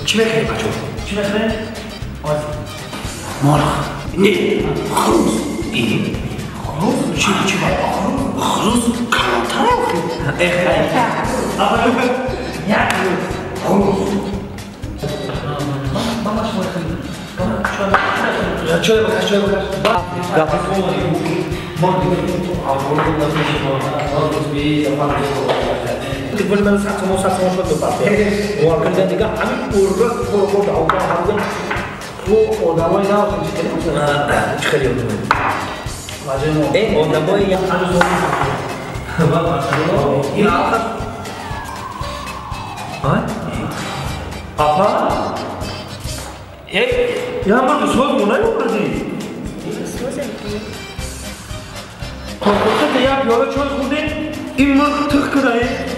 چی بخری بچه؟ چی بخره؟ آزی مرغ نه خروس ای؟ خروس؟ چی باید؟ خروس کلانتر بخری خیلی اول یک خروس ماما شما خیلی چای بخش تقول من ساعة شو بطل وكان ده دقة عم ورق ورق أو كان هذا هو ودموي ناو مش خليه إيه ودموي يا إيه آخر ها أبا إيه يا ما بسوق ولا يوردي خب تو یا پیاده چای خورده این مرغ تخ کرده